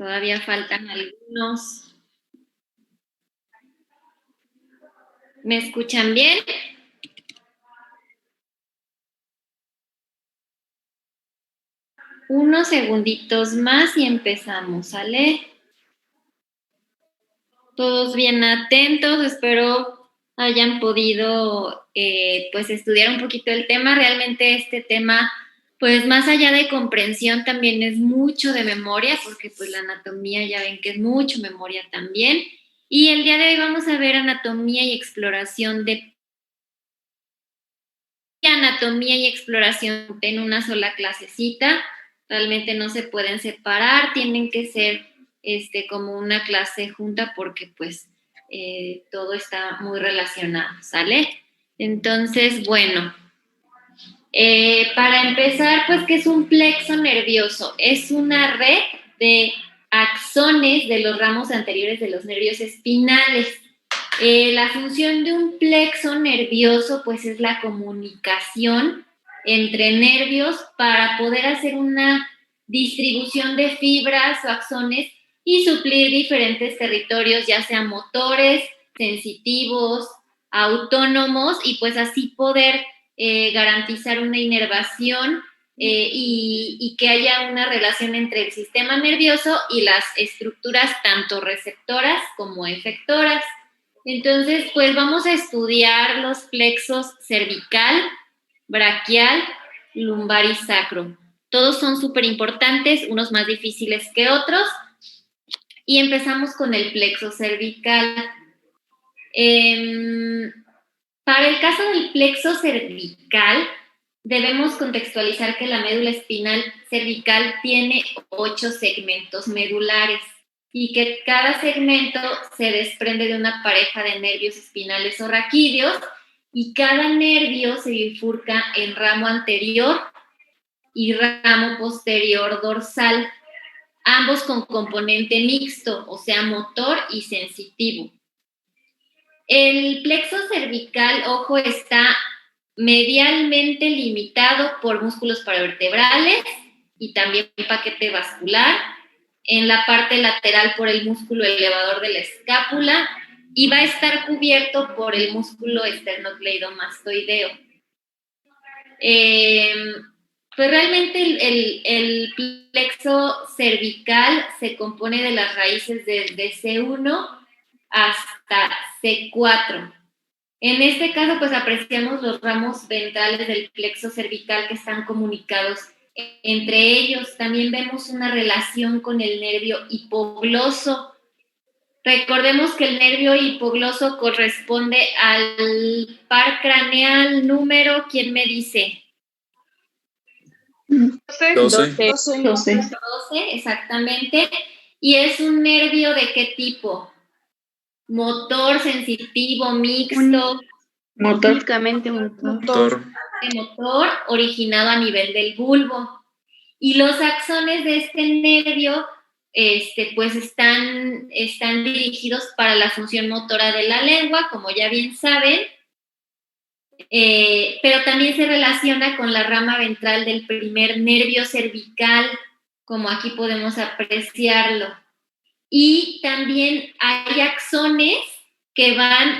Todavía faltan algunos. ¿Me escuchan bien? Unos segunditos más y empezamos, ¿sale? Todos bien atentos, espero hayan podido pues estudiar un poquito el tema. Realmente este tema, pues más allá de comprensión, también es mucho de memoria, porque pues la anatomía ya ven que es mucho memoria también. Y el día de hoy vamos a ver anatomía y exploración en una sola clasecita. Realmente no se pueden separar, tienen que ser como una clase junta porque pues todo está muy relacionado, ¿sale? Entonces, bueno, para empezar, pues, ¿qué es un plexo nervioso? Es una red de axones de los ramos anteriores de los nervios espinales. La función de un plexo nervioso, pues, es la comunicación entre nervios para poder hacer una distribución de fibras o axones y suplir diferentes territorios, ya sean motores, sensitivos, autónomos, y pues así poder garantizar una inervación y que haya una relación entre el sistema nervioso y las estructuras tanto receptoras como efectoras. Entonces, pues vamos a estudiar los plexos cervical, braquial, lumbar y sacro. Todos son súper importantes, unos más difíciles que otros. Y empezamos con el plexo cervical. Para el caso del plexo cervical, debemos contextualizar que la médula espinal cervical tiene 8 segmentos medulares y que cada segmento se desprende de una pareja de nervios espinales o raquídeos y cada nervio se bifurca en ramo anterior y ramo posterior dorsal, ambos con componente mixto, o sea, motor y sensitivo. El plexo cervical, ojo, está medialmente limitado por músculos paravertebrales y también paquete vascular, en la parte lateral por el músculo elevador de la escápula y va a estar cubierto por el músculo esternocleidomastoideo. Pues realmente el plexo cervical se compone de las raíces desde C1 hasta C4. En este caso, pues apreciamos los ramos ventrales del plexo cervical que están comunicados entre ellos. También vemos una relación con el nervio hipogloso. Recordemos que el nervio hipogloso corresponde al par craneal número, ¿quién me dice? 12. 12, exactamente. ¿Y es un nervio de qué tipo? Motor, sensitivo, mixto. Motor. Únicamente motor. Motor originado a nivel del bulbo. Y los axones de este nervio pues están dirigidos para la función motora de la lengua, como ya bien saben, pero también se relaciona con la rama ventral del primer nervio cervical, como aquí podemos apreciarlo. Y también hay axones que van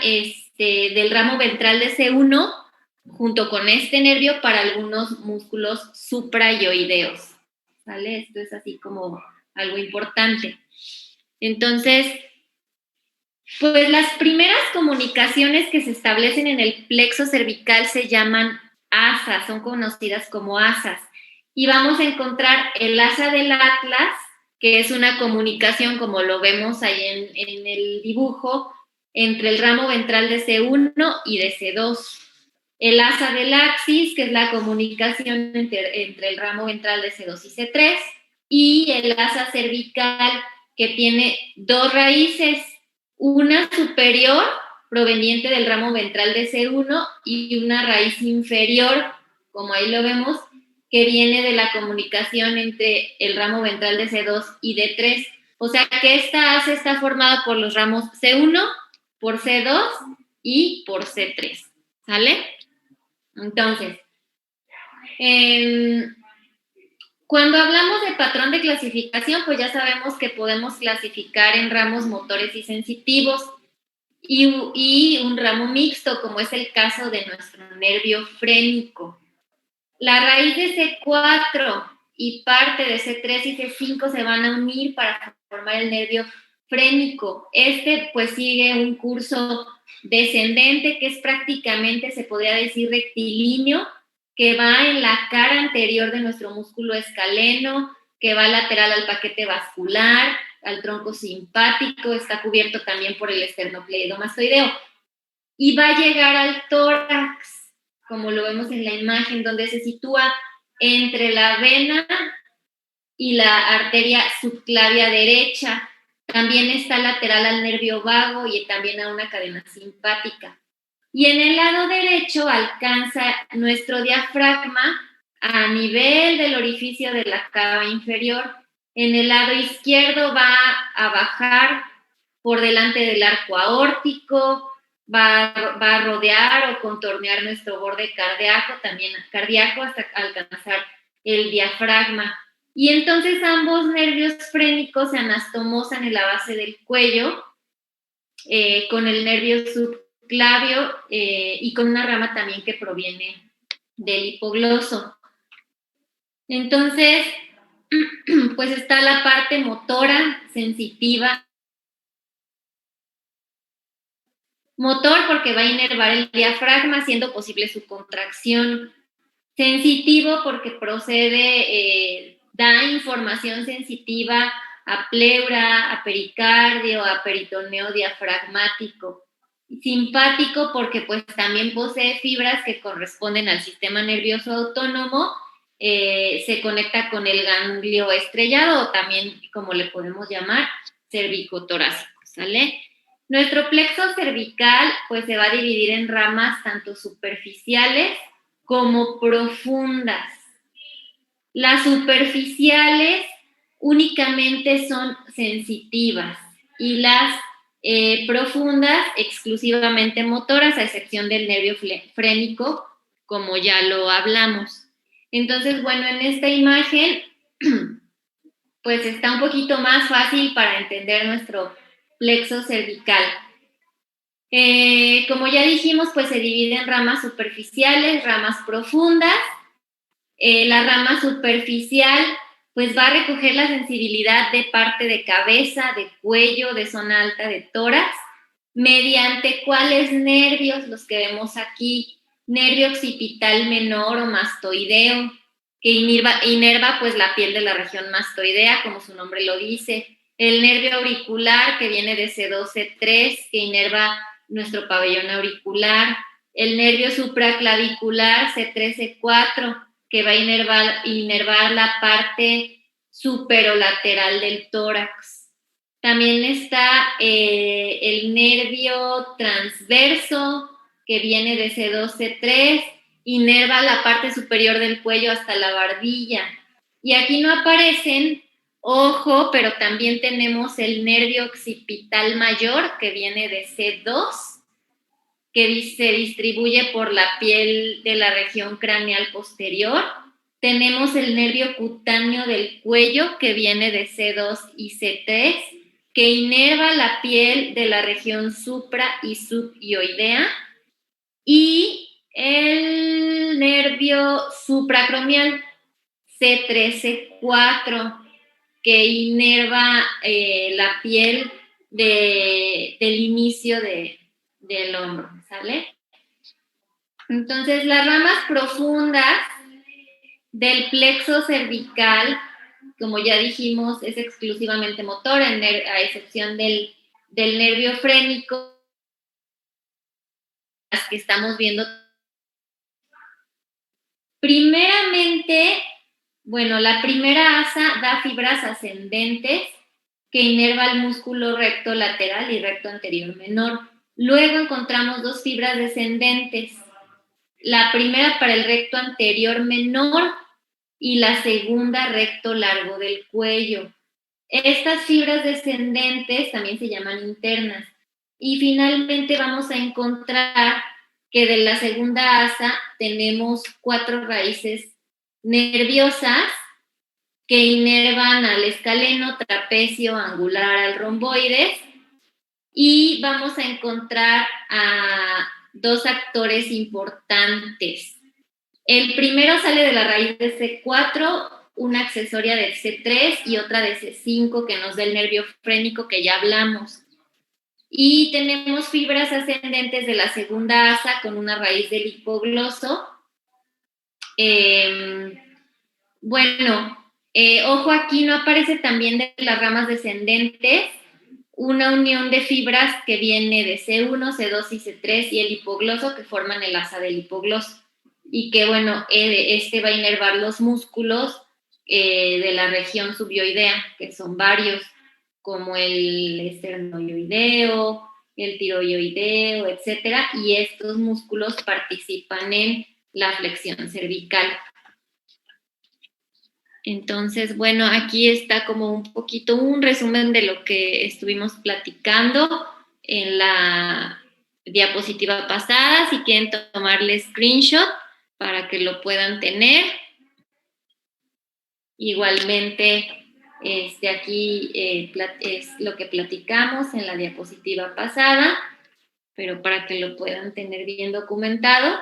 del ramo ventral de C1 junto con este nervio para algunos músculos suprayoideos, ¿vale? Esto es así como algo importante. Entonces, pues las primeras comunicaciones que se establecen en el plexo cervical se llaman asas, son conocidas como asas. Y vamos a encontrar el asa del atlas, que es una comunicación, como lo vemos ahí en el dibujo, entre el ramo ventral de C1 y de C2. El asa del axis, que es la comunicación entre el ramo ventral de C2 y C3. Y el asa cervical, que tiene dos raíces, una superior proveniente del ramo ventral de C1 y una raíz inferior, como ahí lo vemos, que viene de la comunicación entre el ramo ventral de C2 y D3. O sea que esta asa está formada por los ramos C1, por C2 y por C3. ¿Sale? Entonces, Cuando hablamos de patrón de clasificación, pues ya sabemos que podemos clasificar en ramos motores y sensitivos y un ramo mixto, como es el caso de nuestro nervio frénico. La raíz de C4 y parte de C3 y C5 se van a unir para formar el nervio frénico. Pues sigue un curso descendente que es prácticamente, se podría decir, rectilíneo, que va en la cara anterior de nuestro músculo escaleno, que va lateral al paquete vascular, al tronco simpático, está cubierto también por el esternocleidomastoideo y va a llegar al tórax, como lo vemos en la imagen, donde se sitúa entre la vena y la arteria subclavia derecha. También está lateral al nervio vago y también a una cadena simpática. Y en el lado derecho alcanza nuestro diafragma a nivel del orificio de la cava inferior. En el lado izquierdo va a bajar por delante del arco aórtico, va a rodear o contornear nuestro borde cardíaco hasta alcanzar el diafragma. Y entonces ambos nervios frénicos se anastomosan en la base del cuello con el nervio subclavio y con una rama también que proviene del hipogloso. Entonces, pues está la parte motora, sensitiva. Motor porque va a inervar el diafragma haciendo posible su contracción. Sensitivo porque da información sensitiva a pleura, a pericardio, a peritoneo diafragmático. Simpático porque pues también posee fibras que corresponden al sistema nervioso autónomo, se conecta con el ganglio estrellado o también, como le podemos llamar, cervicotorácico, ¿sale? Nuestro plexo cervical pues se va a dividir en ramas tanto superficiales como profundas. Las superficiales únicamente son sensitivas y las profundas exclusivamente motoras, a excepción del nervio frénico, como ya lo hablamos. Entonces, bueno, en esta imagen pues está un poquito más fácil para entender nuestro plexo cervical. Como ya dijimos, pues se divide en ramas superficiales, ramas profundas. La rama superficial pues va a recoger la sensibilidad de parte de cabeza, de cuello, de zona alta de tórax, mediante cuáles nervios, los que vemos aquí, nervio occipital menor o mastoideo, que inerva pues la piel de la región mastoidea, como su nombre lo dice, el nervio auricular que viene de C2, C3, que inerva nuestro pabellón auricular, el nervio supraclavicular C3, C4, que va a inervar la parte superolateral del tórax. También está el nervio transverso, que viene de C2, C3, inerva la parte superior del cuello hasta la barbilla. Y aquí no aparecen, ojo, pero también tenemos el nervio occipital mayor, que viene de C2, que se distribuye por la piel de la región craneal posterior. Tenemos el nervio cutáneo del cuello, que viene de C2 y C3, que inerva la piel de la región supra y subhioidea. Y el nervio supracromial, C3, C4, que inerva la piel del inicio del hombro, ¿sale? Entonces, las ramas profundas del plexo cervical, como ya dijimos, es exclusivamente motora, a excepción del nervio frénico, las que estamos viendo. Primeramente, bueno, la primera asa da fibras ascendentes que inerva el músculo recto lateral y recto anterior menor. Luego encontramos dos fibras descendentes. La primera para el recto anterior menor y la segunda recto largo del cuello. Estas fibras descendentes también se llaman internas. Y finalmente vamos a encontrar que de la segunda asa tenemos 4 raíces nerviosas que inervan al escaleno, trapecio, angular, al romboides, y vamos a encontrar a dos actores importantes. El primero sale de la raíz de C4, una accesoria de C3 y otra de C5 que nos da el nervio frénico que ya hablamos. Y tenemos fibras ascendentes de la segunda asa con una raíz del hipogloso. Ojo, aquí no aparece también de las ramas descendentes una unión de fibras que viene de C1, C2 y C3 y el hipogloso que forman el asa del hipogloso. Y que, este va a inervar los músculos de la región subioidea, que son varios, como el esternoioideo, el tiroioideo, etcétera, y estos músculos participan en la flexión cervical. Entonces, aquí está como un poquito un resumen de lo que estuvimos platicando en la diapositiva pasada. Si quieren tomarle screenshot para que lo puedan tener. Igualmente, aquí es lo que platicamos en la diapositiva pasada, pero para que lo puedan tener bien documentado.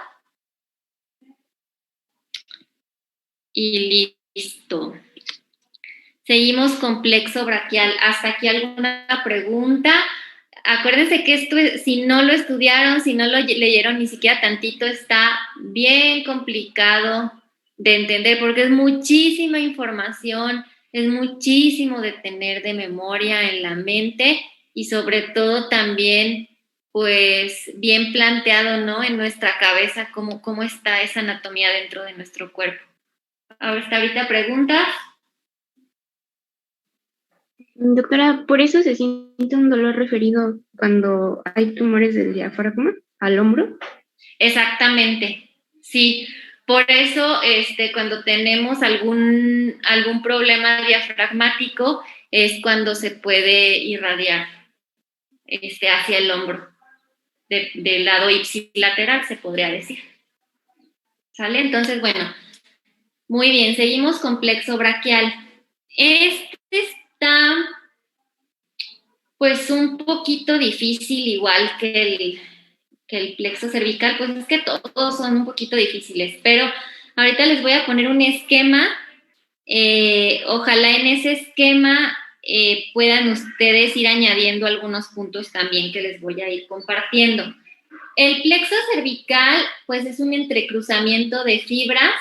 Y listo. Seguimos con plexo braquial. ¿Hasta aquí alguna pregunta? Acuérdense que esto, si no lo estudiaron, si no lo leyeron ni siquiera tantito, está bien complicado de entender porque es muchísima información, es muchísimo de tener de memoria en la mente y sobre todo también, pues, bien planteado, ¿no? En nuestra cabeza, cómo está esa anatomía dentro de nuestro cuerpo. ¿Hasta ahorita preguntas? Doctora, ¿por eso se siente un dolor referido cuando hay tumores del diafragma al hombro? Exactamente, sí. Por eso, cuando tenemos algún problema diafragmático, es cuando se puede irradiar hacia el hombro, del lado ipsilateral, se podría decir. ¿Sale? Entonces, muy bien, seguimos con plexo braquial. Este está, pues, un poquito difícil, igual que el plexo cervical, pues es que todos son un poquito difíciles, pero ahorita les voy a poner un esquema. Ojalá en ese esquema puedan ustedes ir añadiendo algunos puntos también que les voy a ir compartiendo. El plexo cervical, pues, es un entrecruzamiento de fibras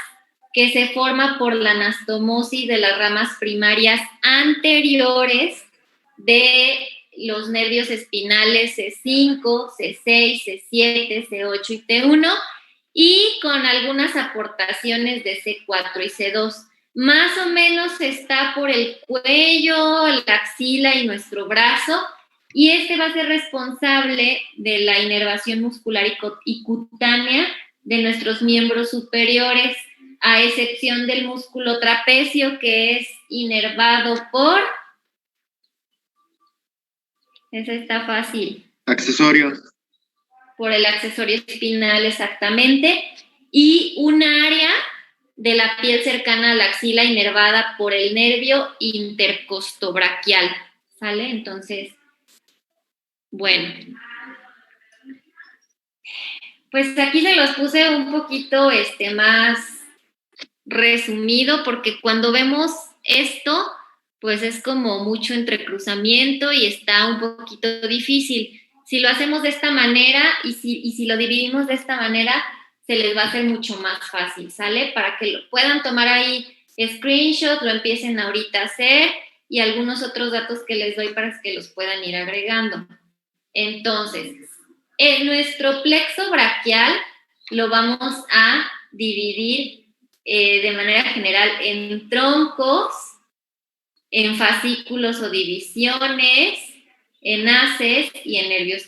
que se forma por la anastomosis de las ramas primarias anteriores de los nervios espinales C5, C6, C7, C8 y T1, y con algunas aportaciones de C4 y C2. Más o menos está por el cuello, la axila y nuestro brazo, y este va a ser responsable de la inervación muscular y cutánea de nuestros miembros superiores, a excepción del músculo trapecio, que es inervado por... Esa está fácil. Accesorios. Por el accesorio espinal, exactamente. Y un área de la piel cercana a la axila inervada por el nervio intercostobraquial. ¿Sale? Entonces, pues aquí se los puse un poquito más resumido, porque cuando vemos esto, pues es como mucho entrecruzamiento y está un poquito difícil. Si lo hacemos de esta manera y si lo dividimos de esta manera, se les va a hacer mucho más fácil, ¿sale? Para que lo puedan tomar ahí screenshot, lo empiecen ahorita a hacer y algunos otros datos que les doy para que los puedan ir agregando. Entonces, en nuestro plexo braquial lo vamos a dividir de manera general en troncos, en fascículos o divisiones, en haces y en nervios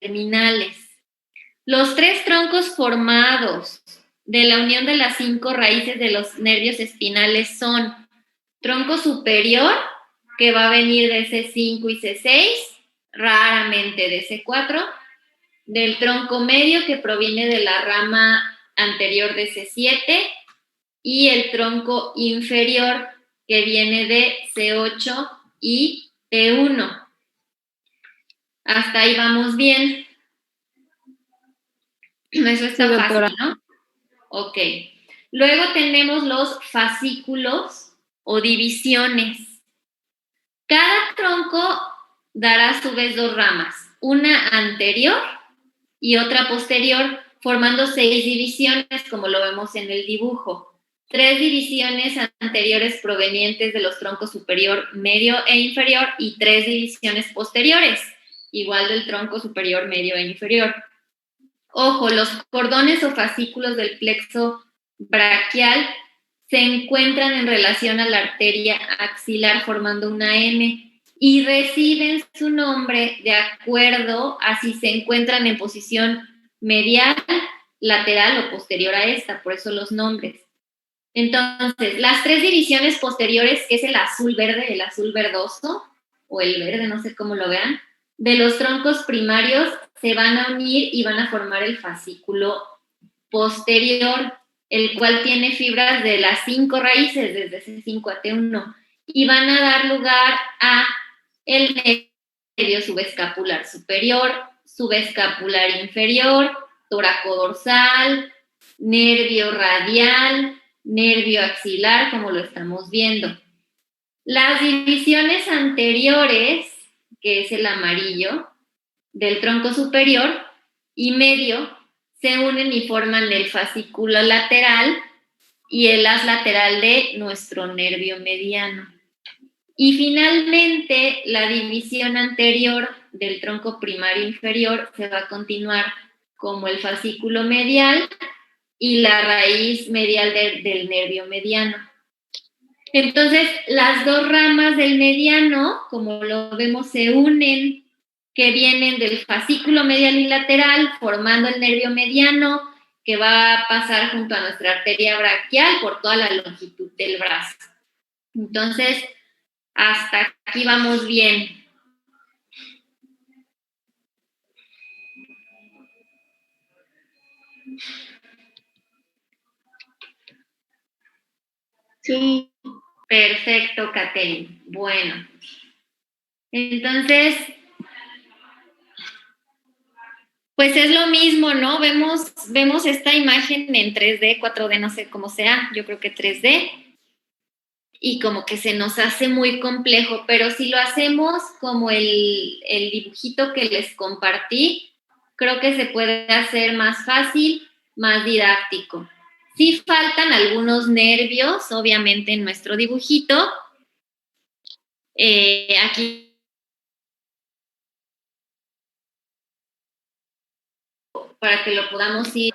terminales. Los tres troncos formados de la unión de las 5 raíces de los nervios espinales son tronco superior, que va a venir de C5 y C6, raramente de C4, del tronco medio, que proviene de la rama anterior de C7, y el tronco inferior, que viene de C8 y T1. Hasta ahí vamos bien. Eso está Sí, fácil, doctora. ¿no? Ok. Luego tenemos los fascículos o divisiones. Cada tronco dará a su vez dos ramas, una anterior y otra posterior, formando 6 divisiones, como lo vemos en el dibujo. 3 divisiones anteriores provenientes de los troncos superior, medio e inferior y 3 divisiones posteriores, igual del tronco superior, medio e inferior. Ojo, los cordones o fascículos del plexo braquial se encuentran en relación a la arteria axilar formando una M y reciben su nombre de acuerdo a si se encuentran en posición medial, lateral o posterior a esta, por eso los nombres. Entonces, las 3 divisiones posteriores, que es el azul verde, el azul verdoso, o el verde, no sé cómo lo vean, de los troncos primarios se van a unir y van a formar el fascículo posterior, el cual tiene fibras de las 5 raíces, desde C5 a T1, y van a dar lugar a el nervio subescapular superior, subescapular inferior, toracodorsal, nervio radial, nervio axilar, como lo estamos viendo. Las divisiones anteriores, que es el amarillo, del tronco superior y medio, se unen y forman el fascículo lateral y el haz lateral de nuestro nervio mediano. Y finalmente, la división anterior del tronco primario inferior se va a continuar como el fascículo medial y la raíz medial del nervio mediano. Entonces, las dos ramas del mediano, como lo vemos, se unen, que vienen del fascículo medial y lateral, formando el nervio mediano, que va a pasar junto a nuestra arteria braquial por toda la longitud del brazo. Entonces, hasta aquí vamos bien. Sí. Perfecto, Katherine. Bueno, entonces, pues es lo mismo, ¿no? Vemos esta imagen en 3D, 4D, no sé cómo sea, yo creo que 3D, y como que se nos hace muy complejo, pero si lo hacemos como el dibujito que les compartí, creo que se puede hacer más fácil, más didáctico. Sí faltan algunos nervios, obviamente, en nuestro dibujito. Aquí para que lo podamos ir.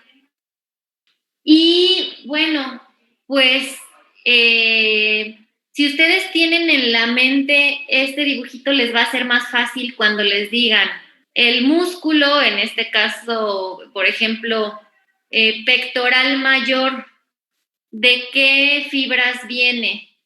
Y bueno, pues si ustedes tienen en la mente este dibujito, les va a ser más fácil cuando les digan el músculo, en este caso, por ejemplo, pectoral mayor, ¿de qué fibras viene?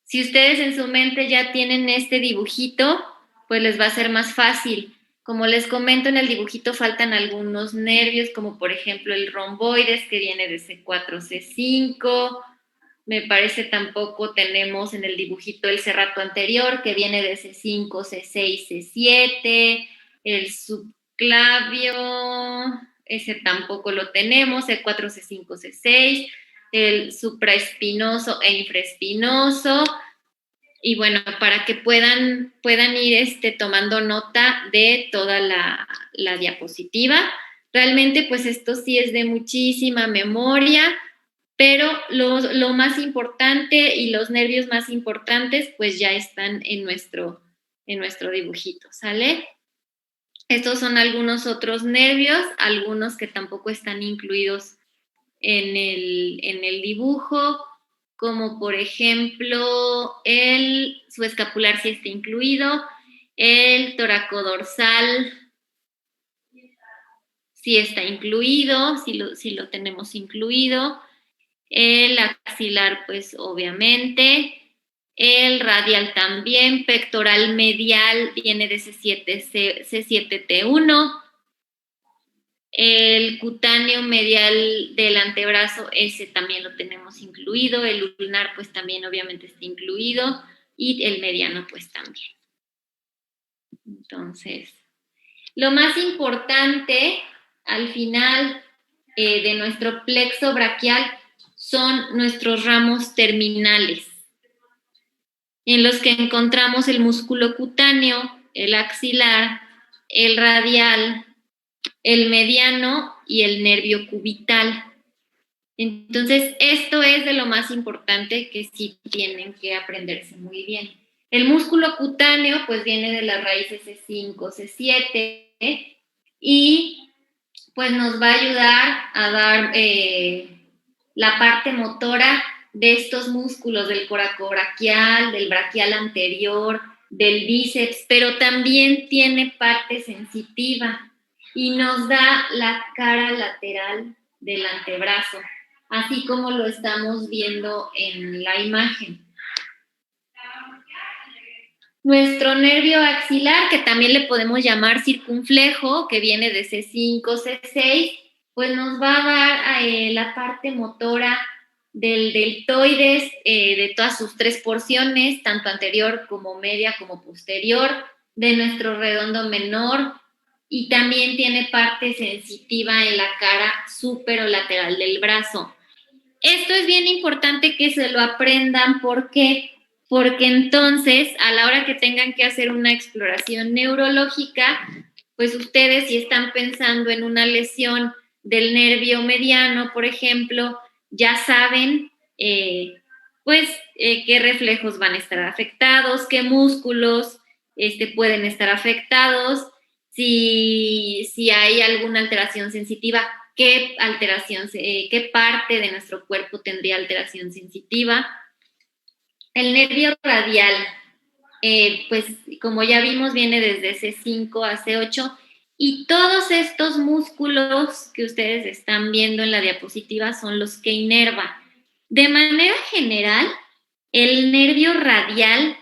Si ustedes en su mente ya tienen este dibujito, pues les va a ser más fácil. Como les comento, en el dibujito faltan algunos nervios, como por ejemplo el romboides, que viene de C4, C5. Me parece tampoco tenemos en el dibujito el serrato anterior, que viene de C5, C6, C7. El subclavio, ese tampoco lo tenemos, C4, C5, C6. El supraespinoso e infraespinoso. Y bueno, para que puedan ir tomando nota de toda la diapositiva. Realmente, pues esto sí es de muchísima memoria, pero lo más importante y los nervios más importantes, pues ya están en nuestro dibujito, ¿sale? Estos son algunos otros nervios, algunos que tampoco están incluidos en el dibujo, como por ejemplo el subescapular sí está incluido, el toracodorsal sí está incluido, sí lo tenemos incluido, el axilar pues obviamente, el radial también, pectoral medial viene de C7T1, El cutáneo medial del antebrazo, ese también lo tenemos incluido. El ulnar, pues también obviamente está incluido. Y el mediano, pues también. Entonces, lo más importante al final de nuestro plexo braquial son nuestros ramos terminales, en los que encontramos el músculo cutáneo, el axilar, el radial, el mediano y el nervio cubital. Entonces, esto es de lo más importante que sí tienen que aprenderse muy bien. El músculo cutáneo, pues viene de las raíces C5, C7, y pues nos va a ayudar a dar la parte motora de estos músculos del coracobraquial, del braquial anterior, del bíceps, pero también tiene parte sensitiva y nos da la cara lateral del antebrazo, así como lo estamos viendo en la imagen. Nuestro nervio axilar, que también le podemos llamar circunflejo, que viene de C5, C6, pues nos va a dar la parte motora del deltoides, de todas sus tres porciones, tanto anterior como media como posterior, de nuestro redondo menor, y también tiene parte sensitiva en la cara superolateral del brazo. Esto es bien importante que se lo aprendan porque entonces a la hora que tengan que hacer una exploración neurológica, pues ustedes si están pensando en una lesión del nervio mediano, por ejemplo, ya saben qué reflejos van a estar afectados, qué músculos pueden estar afectados, si hay alguna alteración sensitiva, qué alteración, qué parte de nuestro cuerpo tendría alteración sensitiva. El nervio radial, pues como ya vimos, viene desde C5 a C8 y todos estos músculos que ustedes están viendo en la diapositiva son los que inervan. De manera general, el nervio radial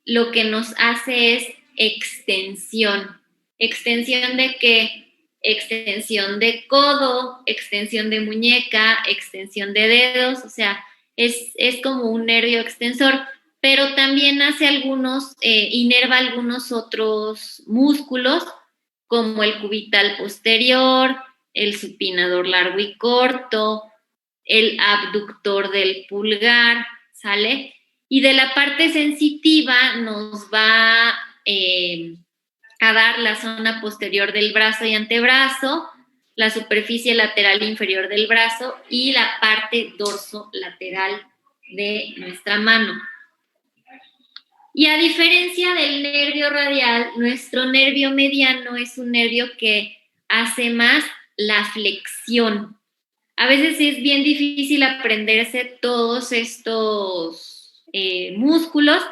lo que nos hace es extensión. ¿Extensión de qué? Extensión de codo, extensión de muñeca, extensión de dedos, o sea, es como un nervio extensor, pero también hace inerva algunos otros músculos, como el cubital posterior, el supinador largo y corto, el abductor del pulgar, ¿sale? Y de la parte sensitiva nos va a dar la zona posterior del brazo y antebrazo, la superficie lateral inferior del brazo y la parte dorso-lateral de nuestra mano. Y a diferencia del nervio radial, nuestro nervio mediano es un nervio que hace más la flexión. A veces es bien difícil aprenderse todos estos músculos,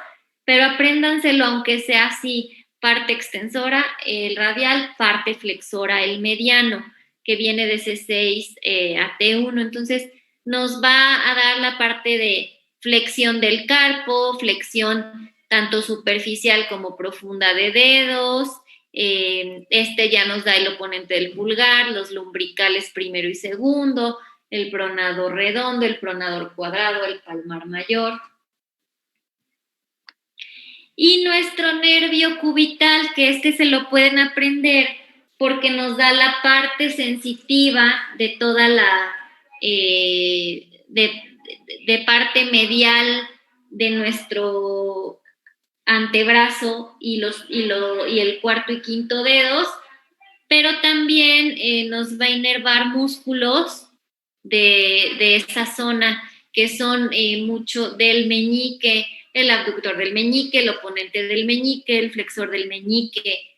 pero apréndanselo aunque sea así, parte extensora, el radial, parte flexora, el mediano, que viene de C6 a T1. Entonces nos va a dar la parte de flexión del carpo, flexión tanto superficial como profunda de dedos. Ya nos da el oponente del pulgar, los lumbricales primero y segundo, el pronador redondo, el pronador cuadrado, el palmar mayor. Y nuestro nervio cubital, que se lo pueden aprender porque nos da la parte sensitiva de toda la de parte medial de nuestro antebrazo y el cuarto y quinto dedos, pero también nos va a inervar músculos de esa zona que son mucho del meñique, el abductor del meñique, el oponente del meñique, el flexor del meñique.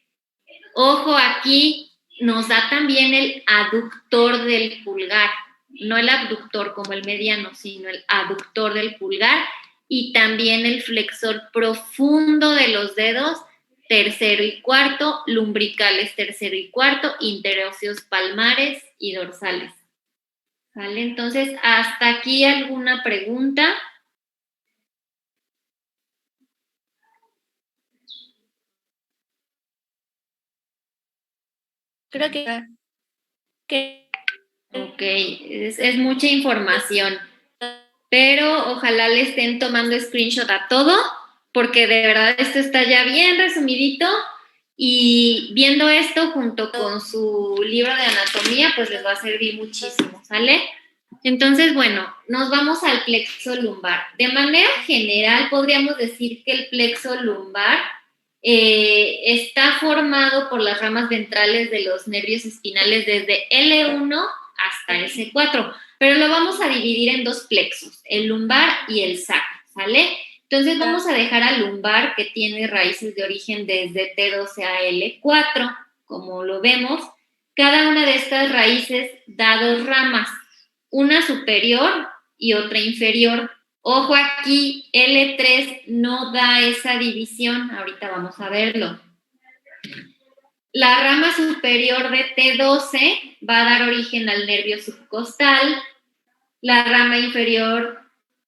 Ojo, aquí nos da también el aductor del pulgar, no el abductor como el mediano, sino el aductor del pulgar, y también el flexor profundo de los dedos, tercero y cuarto, lumbricales tercero y cuarto, interóseos palmares y dorsales. ¿Vale? Entonces, ¿hasta aquí alguna pregunta? Creo que Ok, es mucha información, pero ojalá le estén tomando screenshot a todo, porque de verdad esto está ya bien resumidito y viendo esto junto con su libro de anatomía, pues les va a servir muchísimo, ¿sale? Entonces, bueno, nos vamos al plexo lumbar. De manera general, podríamos decir que el plexo lumbar está formado por las ramas ventrales de los nervios espinales desde L1 hasta S4, pero lo vamos a dividir en dos plexos, el lumbar y el sacro, ¿sale? Entonces vamos a dejar al lumbar, que tiene raíces de origen desde T12 a L4, como lo vemos. Cada una de estas raíces da dos ramas, una superior y otra inferior. Ojo aquí, L3 no da esa división, ahorita vamos a verlo. La rama superior de T12 va a dar origen al nervio subcostal. La rama inferior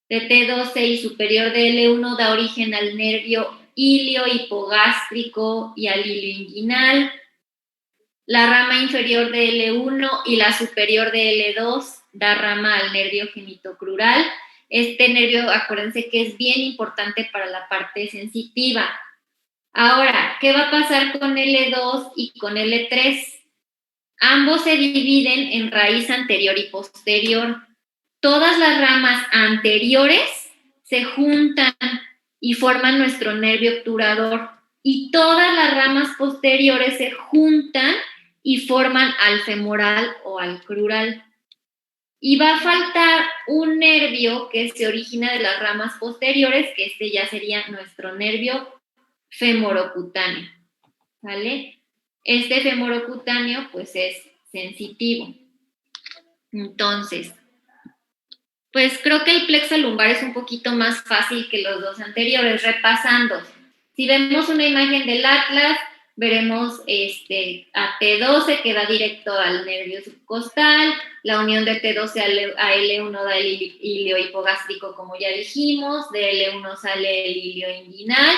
de T12 y superior de L1 da origen al nervio ilio hipogástrico y al ilio inguinal. La rama inferior de L1 y la superior de L2 da rama al nervio genitocrural. Este nervio, acuérdense que es bien importante para la parte sensitiva. Ahora, ¿qué va a pasar con L2 y con L3? Ambos se dividen en raíz anterior y posterior. Todas las ramas anteriores se juntan y forman nuestro nervio obturador, y todas las ramas posteriores se juntan y forman al femoral o al crural. Y va a faltar un nervio que se origina de las ramas posteriores, que este ya sería nuestro nervio femorocutáneo, ¿vale? Este femorocutáneo pues es sensitivo. Entonces, pues creo que el plexo lumbar es un poquito más fácil que los dos anteriores. Repasando, si vemos una imagen del atlas, veremos a T12 que da directo al nervio subcostal, la unión de T12 a L1 da el ilio hipogástrico, como ya dijimos, de L1 sale el ilio inguinal,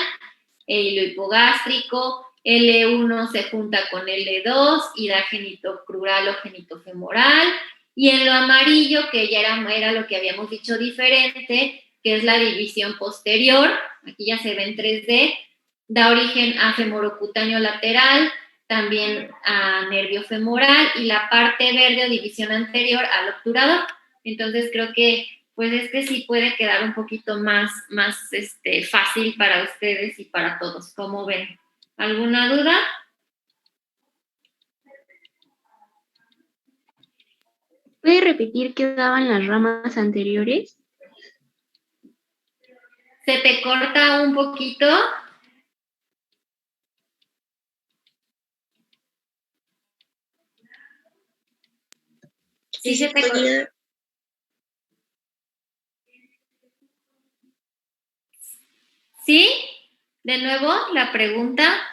el ilio hipogástrico, L1 se junta con L2 y da genitocrural o genitofemoral, y en lo amarillo, que ya era lo que habíamos dicho diferente, que es la división posterior, aquí ya se ve en 3D, da origen a femorocutáneo lateral, también a nervio femoral, y la parte verde o división anterior al obturador. Entonces creo que pues sí puede quedar un poquito más fácil para ustedes y para todos. ¿Cómo ven? ¿Alguna duda? ¿Puede repetir qué daban las ramas anteriores? ¿Se te corta un poquito? Sí, se te corta. ¿Sí? De nuevo, la pregunta.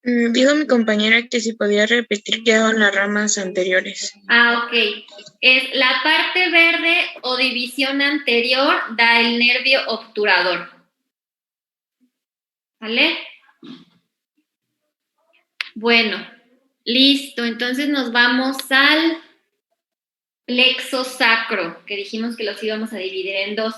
Dijo mi compañera que si podía repetir qué daban las ramas anteriores. Ok. Es la parte verde o división anterior da el nervio obturador. ¿Vale? Bueno, listo. Entonces nos vamos al plexo sacro, que dijimos que los íbamos a dividir en dos.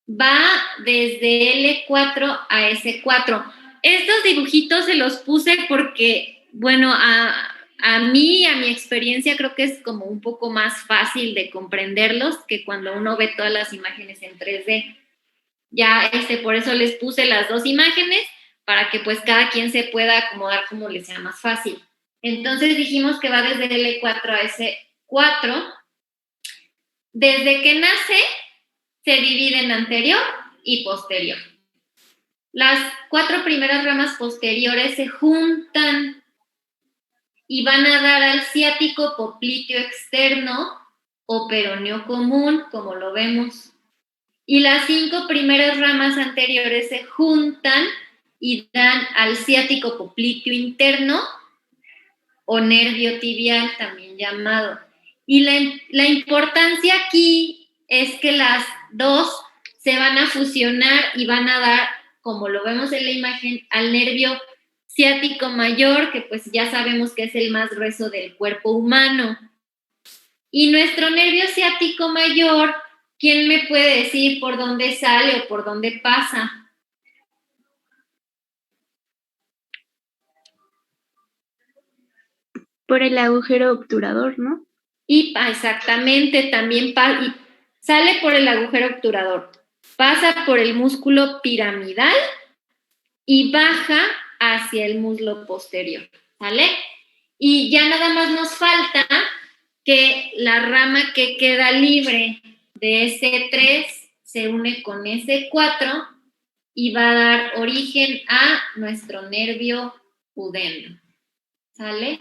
Va desde L4 a S4. Estos dibujitos se los puse porque, bueno, a mí, a mi experiencia, creo que es como un poco más fácil de comprenderlos que cuando uno ve todas las imágenes en 3D. Ya, por eso les puse las dos imágenes para que pues cada quien se pueda acomodar como les sea más fácil. Entonces dijimos que va desde L4 a S4. Desde que nace, se divide en anterior y posterior. Las 4 primeras ramas posteriores se juntan y van a dar al ciático popliteo externo o peroneo común, como lo vemos. Y las 5 primeras ramas anteriores se juntan y dan al ciático popliteo interno o nervio tibial, también llamado. Y la importancia aquí es que las dos se van a fusionar y van a dar, como lo vemos en la imagen, al nervio ciático mayor, que pues ya sabemos que es el más grueso del cuerpo humano. Y nuestro nervio ciático mayor, ¿quién me puede decir por dónde sale o por dónde pasa? Por el agujero obturador, ¿no? Y exactamente, también sale por el agujero obturador, pasa por el músculo piramidal y baja hacia el muslo posterior, ¿vale? Y ya nada más nos falta que la rama que queda libre de S3 se une con S4 y va a dar origen a nuestro nervio pudendo, ¿sale?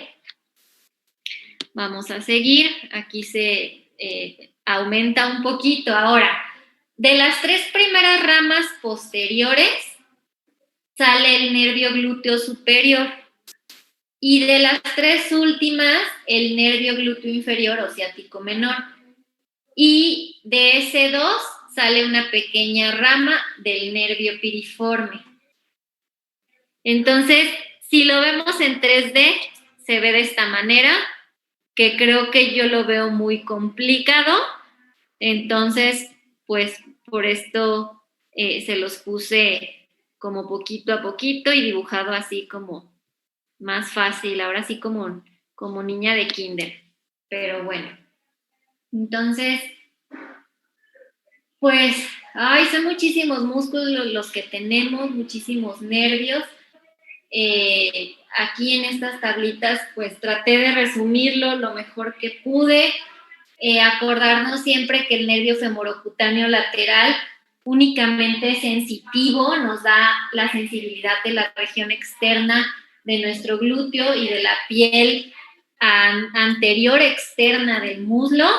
Vamos a seguir, aquí se aumenta un poquito. Ahora, de las 3 primeras ramas posteriores sale el nervio glúteo superior y de las 3 últimas el nervio glúteo inferior o ciático menor. Y de ese 2 sale una pequeña rama del nervio piriforme. Entonces, si lo vemos en 3D, se ve de esta manera, que creo que yo lo veo muy complicado. Entonces, pues por esto se los puse como poquito a poquito y dibujado así como más fácil, ahora sí como niña de kinder. Pero bueno, entonces, pues, son muchísimos músculos los que tenemos, muchísimos nervios. Aquí en estas tablitas, pues traté de resumirlo lo mejor que pude. Acordarnos siempre que el nervio femorocutáneo lateral únicamente es sensitivo, nos da la sensibilidad de la región externa de nuestro glúteo y de la piel anterior externa del muslo.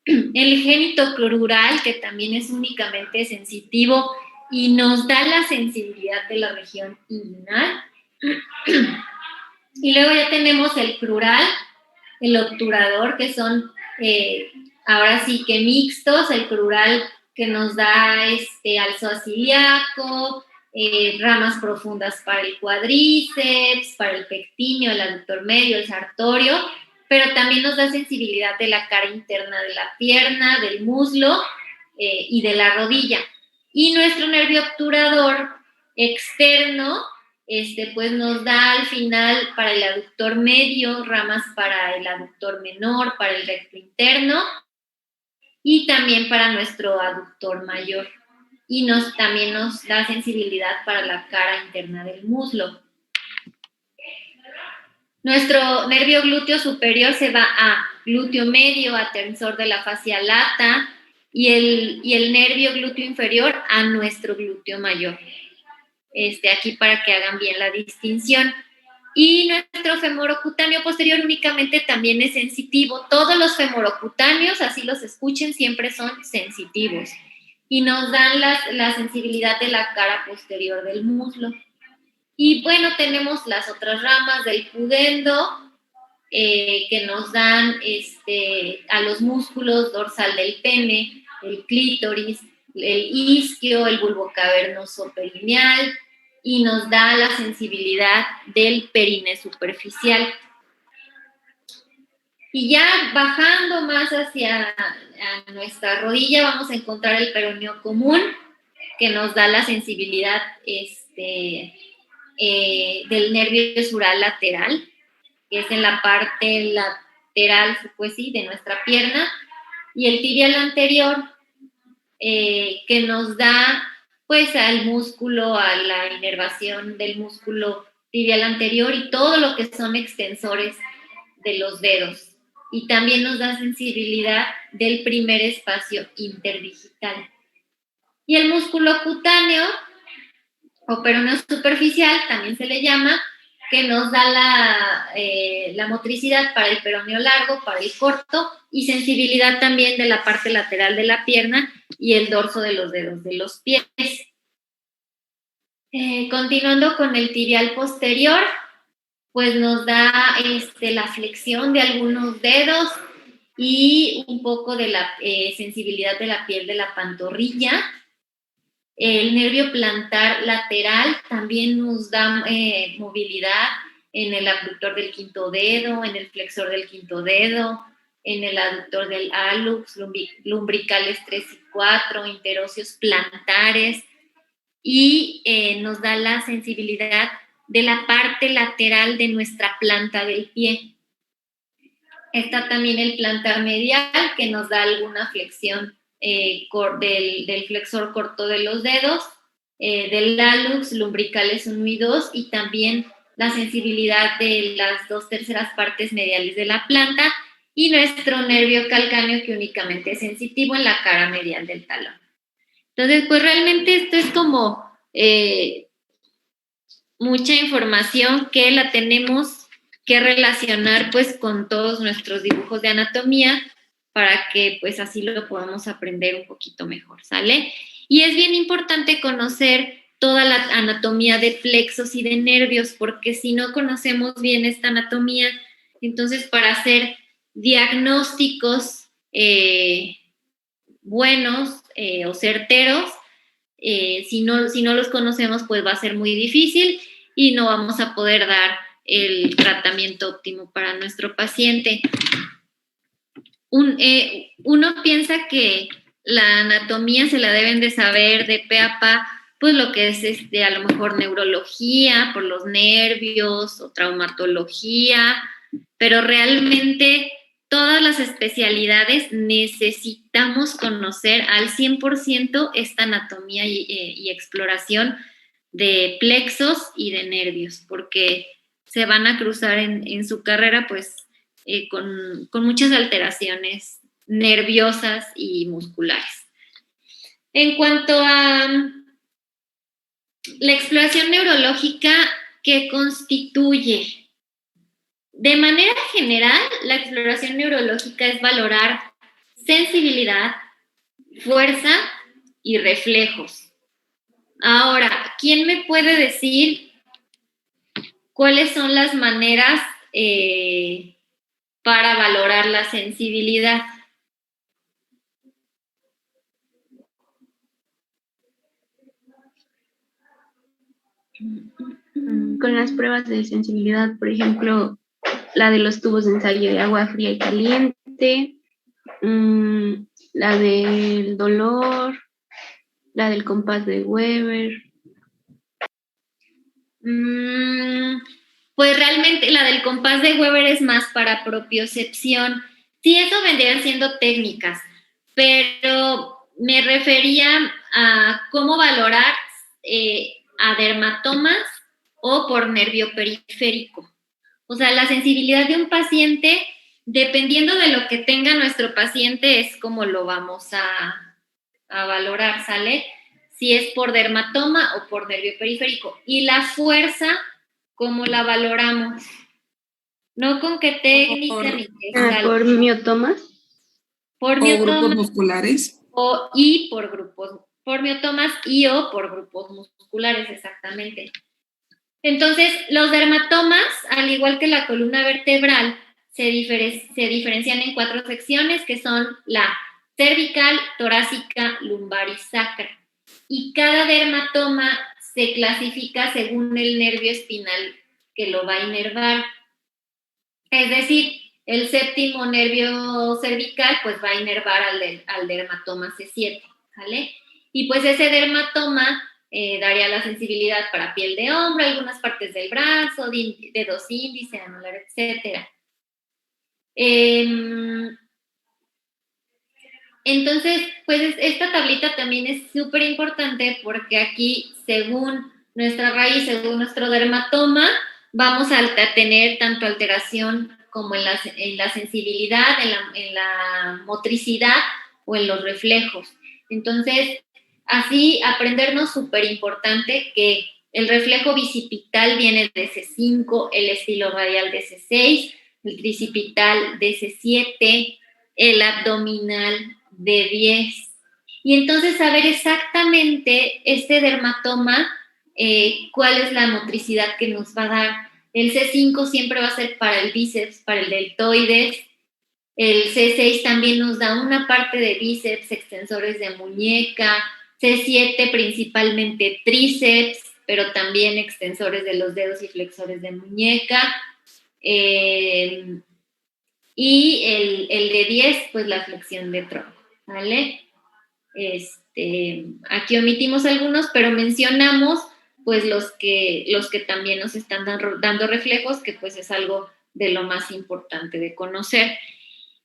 El génito crural, que también es únicamente sensitivo y nos da la sensibilidad de la región inguinal. Y luego ya tenemos el crural, el obturador, que son ahora sí que mixtos, el crural que nos da alzo ciliaco, ramas profundas para el cuádriceps, para el pectíneo, el aductor medio, el sartorio, pero también nos da sensibilidad de la cara interna de la pierna, del muslo y de la rodilla. Y nuestro nervio obturador externo, pues nos da al final para el aductor medio, ramas para el aductor menor, para el recto interno y también para nuestro aductor mayor. Y también nos da sensibilidad para la cara interna del muslo. Nuestro nervio glúteo superior se va a glúteo medio, a tensor de la fascia lata, y el nervio glúteo inferior a nuestro glúteo mayor. Aquí para que hagan bien la distinción. Y nuestro femorocutáneo posterior únicamente también es sensitivo. Todos los femorocutáneos, así los escuchen, siempre son sensitivos y nos dan la sensibilidad de la cara posterior del muslo. Y bueno, tenemos las otras ramas del pudendo que nos dan a los músculos dorsal del pene, el clítoris, el isquio, el bulbo cavernoso perineal, y nos da la sensibilidad del perine superficial. Y ya bajando más hacia nuestra rodilla vamos a encontrar el peroneo común, que nos da la sensibilidad del nervio sural lateral, que es en la parte lateral, pues sí, de nuestra pierna, y el tibial anterior, que nos da pues al músculo, a la inervación del músculo tibial anterior y todo lo que son extensores de los dedos. Y también nos da sensibilidad del primer espacio interdigital. Y el músculo cutáneo, o peroneo superficial, también se le llama, que nos da la motricidad para el peroneo largo, para el corto, y sensibilidad también de la parte lateral de la pierna y el dorso de los dedos de los pies. Continuando con el tibial posterior, pues nos da la flexión de algunos dedos y un poco de la sensibilidad de la piel de la pantorrilla. El nervio plantar lateral también nos da movilidad en el abductor del quinto dedo, en el flexor del quinto dedo, en el aductor del hallux, lumbricales 3 y 4, interóseos plantares, y nos da la sensibilidad de la parte lateral de nuestra planta del pie. Está también el plantar medial, que nos da alguna flexión del flexor corto de los dedos, del hallux, lumbricales 1 y 2, y también la sensibilidad de las 2/3 partes mediales de la planta, y nuestro nervio calcáneo, que únicamente es sensitivo en la cara medial del talón. Entonces, pues realmente esto es como mucha información que la tenemos que relacionar pues con todos nuestros dibujos de anatomía para que pues así lo podamos aprender un poquito mejor, ¿sale? Y es bien importante conocer toda la anatomía de plexos y de nervios, porque si no conocemos bien esta anatomía, entonces para hacer diagnósticos buenos o certeros, si no los conocemos, pues va a ser muy difícil y no vamos a poder dar el tratamiento óptimo para nuestro paciente. Uno piensa que la anatomía se la deben de saber de pe a pa, pues lo que es a lo mejor neurología, por los nervios, o traumatología, pero realmente todas las especialidades necesitamos conocer al 100% esta anatomía y exploración de plexos y de nervios, porque se van a cruzar en su carrera pues con muchas alteraciones nerviosas y musculares. En cuanto a la exploración neurológica, ¿qué constituye? De manera general, la exploración neurológica es valorar sensibilidad, fuerza y reflejos. Ahora, ¿quién me puede decir cuáles son las maneras para valorar la sensibilidad? Con las pruebas de sensibilidad, por ejemplo, la de los tubos de ensayo de agua fría y caliente, la del dolor, la del compás de Weber. Pues realmente la del compás de Weber es más para propiocepción. Sí, eso vendrían siendo técnicas, pero me refería a cómo valorar a dermatomas o por nervio periférico. O sea, la sensibilidad de un paciente, dependiendo de lo que tenga nuestro paciente, es como lo vamos a valorar, ¿sale? Si es por dermatoma o por nervio periférico. Y la fuerza, ¿cómo la valoramos? No con qué técnica ni qué tal. ¿Por miotomas? Por miotomas. ¿O grupos musculares? Por miotomas y o por grupos musculares, exactamente. Entonces, los dermatomas, al igual que la columna vertebral, se diferencian en 4 secciones, que son la cervical, torácica, lumbar y sacra. Y cada dermatoma se clasifica según el nervio espinal que lo va a inervar. Es decir, el séptimo nervio cervical pues va a inervar al dermatoma C7, ¿vale? Y pues ese dermatoma daría la sensibilidad para piel de hombro, algunas partes del brazo, dedos índice, anular, etc. Entonces, pues esta tablita también es súper importante porque aquí, según nuestra raíz, según nuestro dermatoma, vamos a tener tanto alteración como en la sensibilidad, en la motricidad o en los reflejos. Entonces, así aprendernos súper importante que el reflejo bicipital viene de C5, el estilo radial de C6, el tricipital de C7, el abdominal de 10. Y entonces saber exactamente este dermatoma, cuál es la motricidad que nos va a dar. El C5 siempre va a ser para el bíceps, para el deltoides. El C6 también nos da una parte de bíceps, extensores de muñeca. C7 principalmente tríceps, pero también extensores de los dedos y flexores de muñeca. Y y el de 10, pues la flexión de tronco, ¿vale? Aquí omitimos algunos, pero mencionamos pues los que también nos están dando reflejos, que pues es algo de lo más importante de conocer.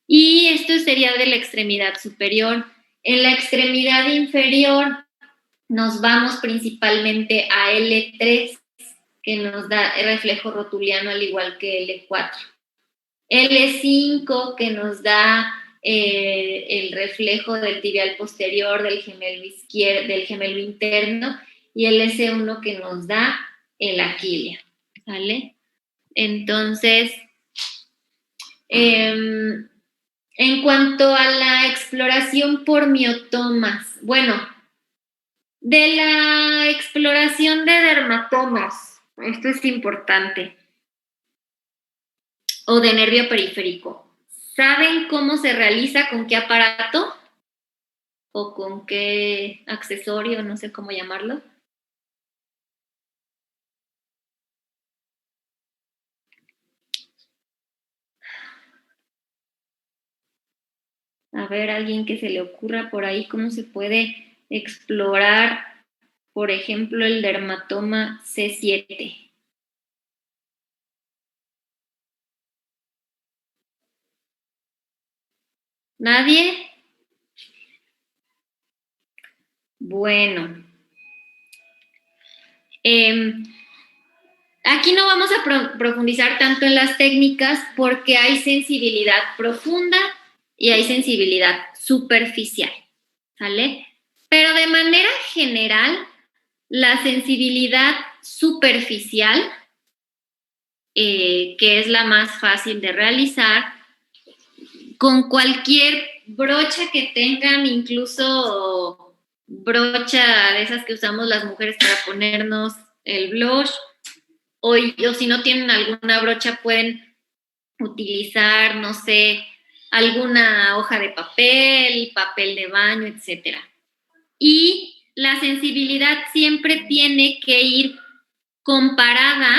Y esto sería de la extremidad superior. En la extremidad inferior nos vamos principalmente a L3, que nos da el reflejo rotuliano al igual que L4. L5, que nos da el reflejo del tibial posterior, del gemelo izquierdo, del gemelo interno, y el S1 que nos da el aquileo, ¿vale? Entonces, en cuanto a la exploración por miotomas, bueno, de la exploración de dermatomas, esto es importante, o de nervio periférico. ¿Saben cómo se realiza? ¿Con qué aparato? ¿O con qué accesorio? No sé cómo llamarlo. A ver, alguien que se le ocurra por ahí cómo se puede explorar, por ejemplo, el dermatoma C7. ¿Nadie? Bueno. Aquí no vamos a profundizar tanto en las técnicas porque hay sensibilidad profunda y hay sensibilidad superficial, ¿sale? Pero de manera general, la sensibilidad superficial, que es la más fácil de realizar, con cualquier brocha que tengan, incluso brocha de esas que usamos las mujeres para ponernos el blush, o si no tienen alguna brocha pueden utilizar, no sé, alguna hoja de papel, papel de baño, etc. Y la sensibilidad siempre tiene que ir comparada.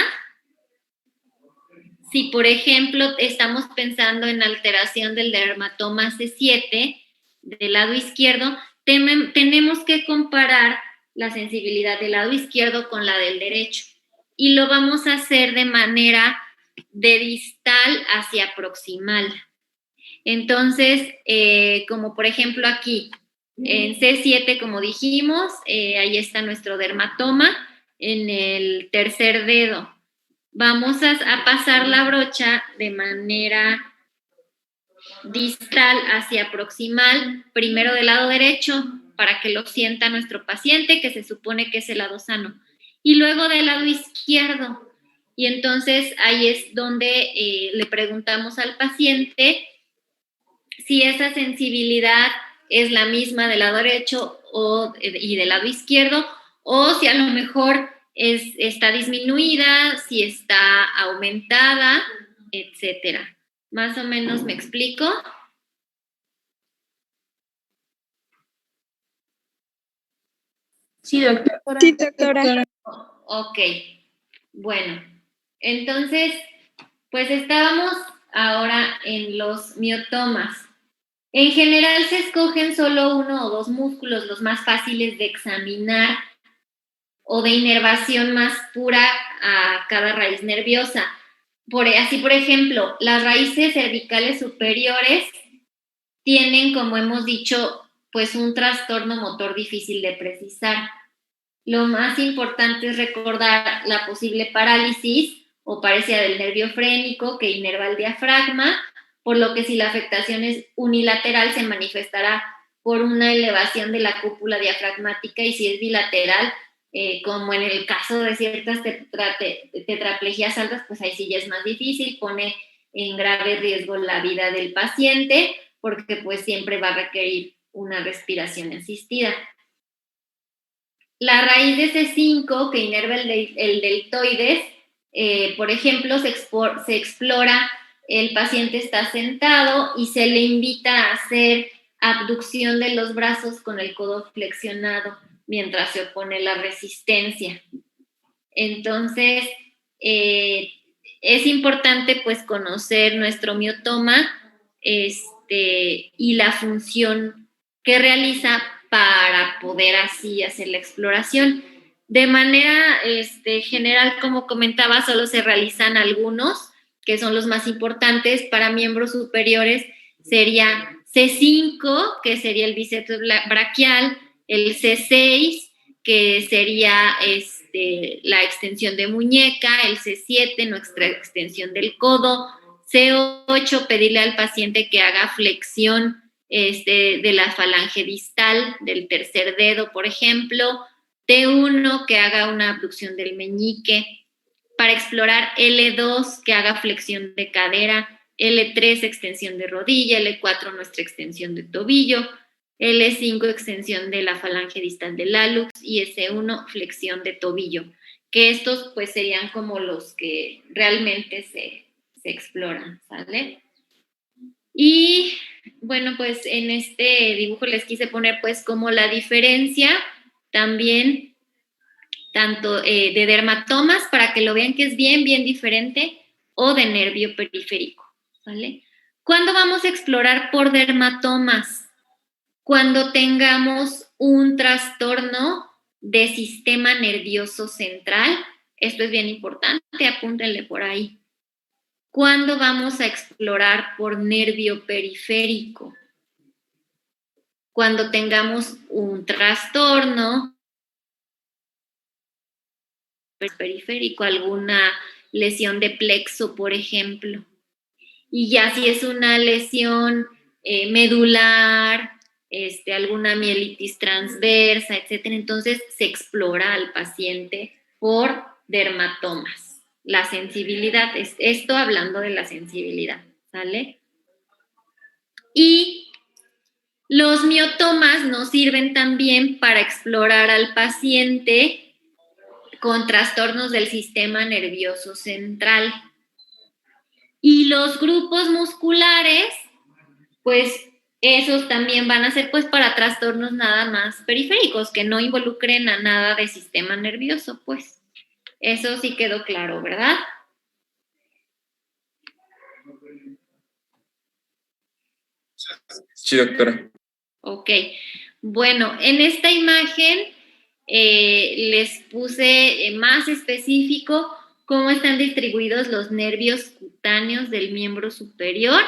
Si, por ejemplo, estamos pensando en alteración del dermatoma C7 del lado izquierdo, tenemos que comparar la sensibilidad del lado izquierdo con la del derecho. Y lo vamos a hacer de manera de distal hacia proximal. Entonces, como por ejemplo aquí, en C7, como dijimos, ahí está nuestro dermatoma en el tercer dedo. Vamos a pasar la brocha de manera distal hacia proximal, primero del lado derecho, para que lo sienta nuestro paciente, que se supone que es el lado sano, y luego del lado izquierdo. Y entonces ahí es donde le preguntamos al paciente si esa sensibilidad es la misma del lado derecho y del lado izquierdo, o si a lo mejor está disminuida, si está aumentada, etcétera. ¿Más o menos me explico? Sí, doctora. Sí, doctora. Ok, bueno, entonces, pues estábamos ahora en los miotomas. En general se escogen solo uno o dos músculos, los más fáciles de examinar o de inervación más pura a cada raíz nerviosa. Así, por ejemplo, las raíces cervicales superiores tienen, como hemos dicho, pues un trastorno motor difícil de precisar. Lo más importante es recordar la posible parálisis o paresia del nervio frénico que inerva el diafragma, por lo que si la afectación es unilateral se manifestará por una elevación de la cúpula diafragmática, y si es bilateral, como en el caso de ciertas tetraplegias altas, pues ahí sí ya es más difícil, pone en grave riesgo la vida del paciente, porque pues siempre va a requerir una respiración asistida. La raíz de C5, que inerva el deltoides, por ejemplo, se explora, el paciente está sentado y se le invita a hacer abducción de los brazos con el codo flexionado mientras se opone la resistencia. Entonces, es importante pues conocer nuestro miotoma y la función que realiza para poder así hacer la exploración. De manera general, como comentaba, solo se realizan algunos, que son los más importantes. Para miembros superiores sería C5, que sería el bíceps braquial, el C6, que sería la extensión de muñeca, el C7, nuestra extensión del codo, C8, pedirle al paciente que haga flexión de la falange distal, del tercer dedo, por ejemplo, T1, que haga una abducción del meñique, para explorar L2, que haga flexión de cadera, L3, extensión de rodilla, L4, nuestra extensión de tobillo, L5, extensión de la falange distal del hallux, y S1, flexión de tobillo, que estos pues serían como los que realmente se exploran, ¿sale? Y bueno, pues en este dibujo les quise poner pues como la diferencia también tanto de dermatomas, para que lo vean que es bien diferente, o de nervio periférico, ¿vale? ¿Cuándo vamos a explorar por dermatomas? Cuando tengamos un trastorno de sistema nervioso central. Esto es bien importante, apúntenle por ahí. ¿Cuándo vamos a explorar por nervio periférico? Cuando tengamos un trastorno periférico, alguna lesión de plexo, por ejemplo. Y ya si es una lesión medular, alguna mielitis transversa, etcétera, entonces se explora al paciente por dermatomas. La sensibilidad, esto hablando de la sensibilidad, ¿sale? Y los miotomas nos sirven también para explorar al paciente con trastornos del sistema nervioso central. Y los grupos musculares, pues esos también van a ser pues para trastornos nada más periféricos, que no involucren a nada de sistema nervioso, pues. Eso sí quedó claro, ¿verdad? Sí, doctora. Ok. Bueno, en esta imagen les puse más específico cómo están distribuidos los nervios cutáneos del miembro superior,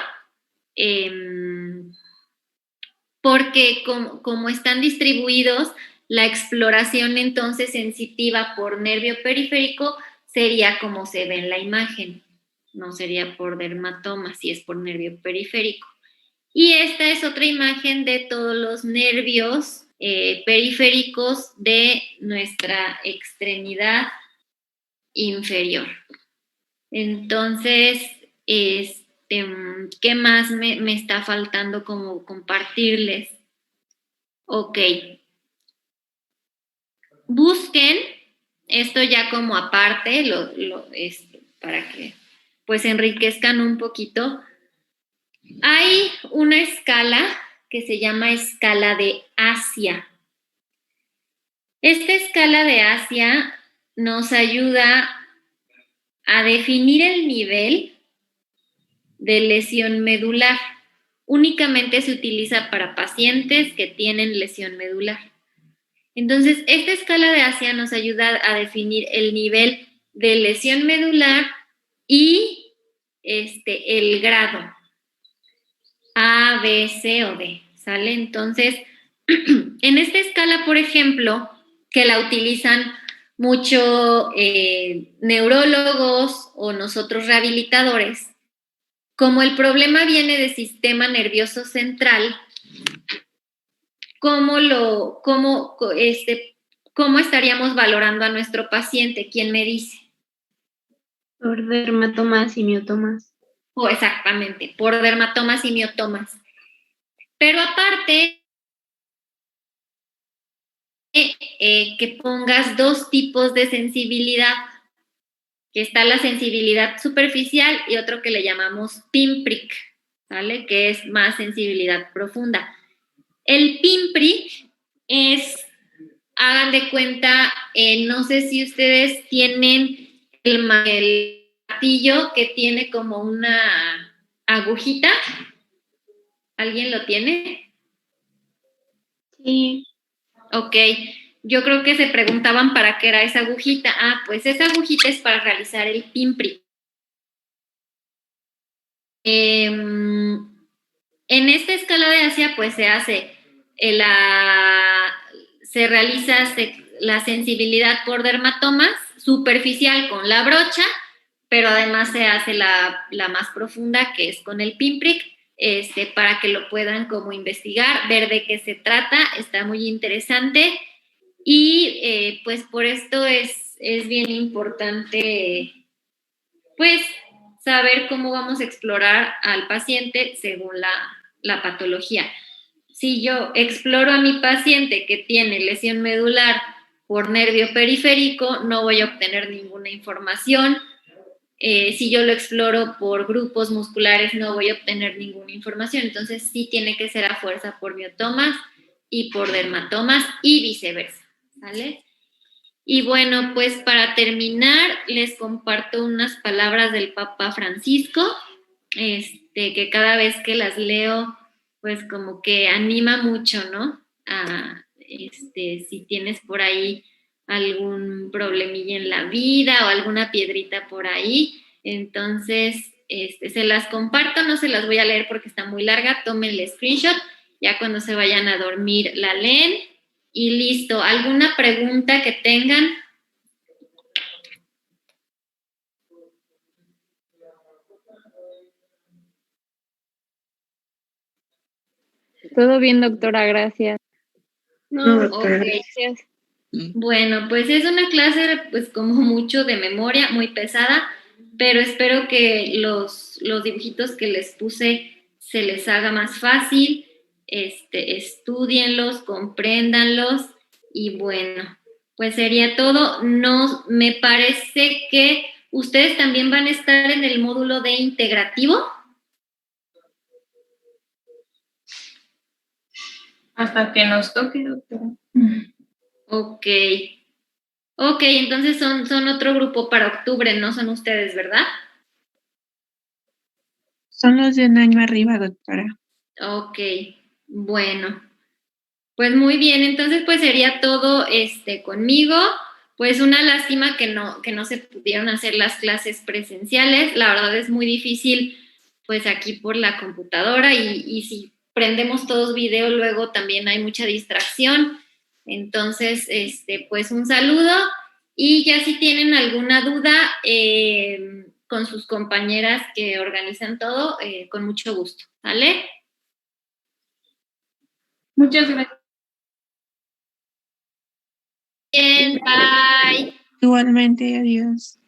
porque como están distribuidos, la exploración entonces sensitiva por nervio periférico sería como se ve en la imagen, no sería por dermatoma, si es por nervio periférico. Y esta es otra imagen de todos los nervios periféricos de nuestra extremidad inferior. Entonces, ¿qué más me está faltando como compartirles? Ok. Busquen esto ya como aparte, para que pues enriquezcan un poquito. Hay una escala que se llama escala de Asia. Esta escala de Asia nos ayuda a definir el nivel de lesión medular. Únicamente se utiliza para pacientes que tienen lesión medular. Entonces, esta escala de Asia nos ayuda a definir el nivel de lesión medular y el grado A, B, C o D, ¿sale? Entonces, en esta escala, por ejemplo, que la utilizan mucho neurólogos o nosotros rehabilitadores, como el problema viene de sistema nervioso central, ¿cómo estaríamos valorando a nuestro paciente? ¿Quién me dice? Por dermatomas y miotomas. Exactamente, por dermatomas y miotomas. Pero aparte, que pongas dos tipos de sensibilidad, que está la sensibilidad superficial y otro que le llamamos pinprick, ¿vale? Que es más sensibilidad profunda. El pinprick es, hagan de cuenta, no sé si ustedes tienen el martillo que tiene como una agujita, ¿Alguien lo tiene? Sí. Ok, yo creo que se preguntaban para qué era esa agujita. Ah, pues esa agujita es para realizar el pinprick. En esta escala de Asia, pues se hace se realiza la sensibilidad por dermatomas superficial con la brocha, pero además se hace la más profunda, que es con el pinprick, para que lo puedan como investigar, ver de qué se trata, está muy interesante. Y pues por esto es bien importante, pues, saber cómo vamos a explorar al paciente según la patología. Si yo exploro a mi paciente que tiene lesión medular por nervio periférico, no voy a obtener ninguna información. Si yo lo exploro por grupos musculares, no voy a obtener ninguna información. Entonces, sí tiene que ser a fuerza por miotomas y por dermatomas y viceversa, ¿vale? Y bueno, pues para terminar, les comparto unas palabras del Papa Francisco, que cada vez que las leo, pues como que anima mucho, ¿no? Si tienes por ahí algún problemilla en la vida o alguna piedrita por ahí, entonces se las comparto, no se las voy a leer porque está muy larga, tómenle screenshot, ya cuando se vayan a dormir la leen. Y listo. ¿Alguna pregunta que tengan? Todo bien, doctora, gracias. No, doctora. Gracias. Bueno, pues es una clase pues como mucho de memoria, muy pesada, pero espero que los dibujitos que les puse se les haga más fácil, estúdienlos, compréndanlos y bueno, pues sería todo. No, me parece que ustedes también van a estar en el módulo de integrativo. Hasta que nos toque, doctora. Ok. Ok, entonces son otro grupo para octubre, no son ustedes, ¿verdad? Son los de un año arriba, doctora. Ok, bueno. Pues muy bien, entonces pues sería todo conmigo. Pues una lástima que no se pudieron hacer las clases presenciales. La verdad es muy difícil pues aquí por la computadora y si prendemos todos video luego también hay mucha distracción. Entonces, pues un saludo y ya si tienen alguna duda con sus compañeras que organizan todo, con mucho gusto, ¿vale? Muchas gracias. Bien, bye. Igualmente, adiós.